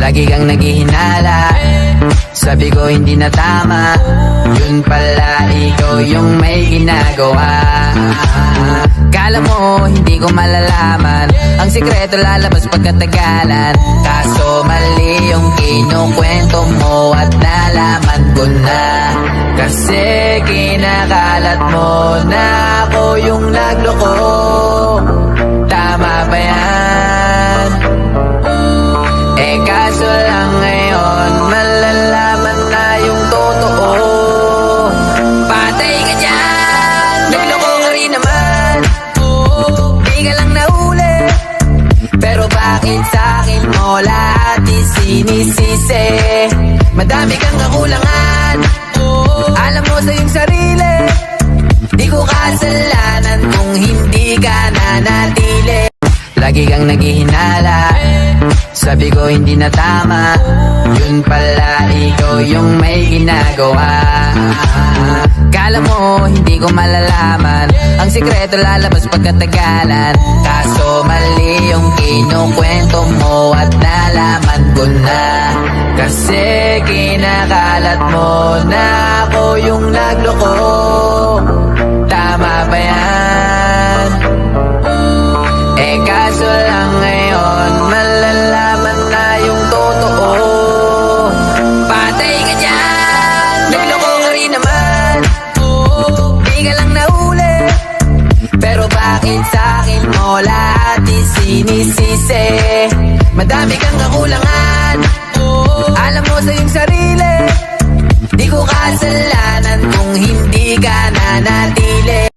Lagi kang naghihinala, sabi ko hindi na tama. Yun pala ikaw yung may ginagawa. Kala mo hindi ko malalaman, ang sikreto lalabas pagkatagalan. Kaso mali yung kinukwento mo at nalaman ko na. Kasi kinakalat mo na ako yung nagloko. Tama ba yan? Eh kaso lang ngayon malalaman na yung totoo. Patay ka dyan, nagloko ka rin naman. Di ka lang nahuli, pero bakit sa'kin mo lahat isinisisi? Madami kang kakulangan, alam mo sa iyong sarili. Di ko kasalanan kung hindi ka nanatili. Lagi kang naghihinala, sabi ko hindi na tama. Yun pala ikaw yung may ginagawa. Kala mo hindi ko malalaman, ang sikreto lalabas pagkatagalan. Kaso mali yung kinukwento mo at nalaman ko na. Kasi kinakalat mo na ako yung nagloko. Tama ba yan? Eh kaso lang ngayon malalaman na yung totoo. Patay ka dyan, nagloko ka rin naman. Di ka lang nahuli, pero bakit sa'kin mo lahat isinisisi? Madami kang kakulangan, alam mo sa iyong sarili. Di ko kasalanan kung hindi ka nanatili.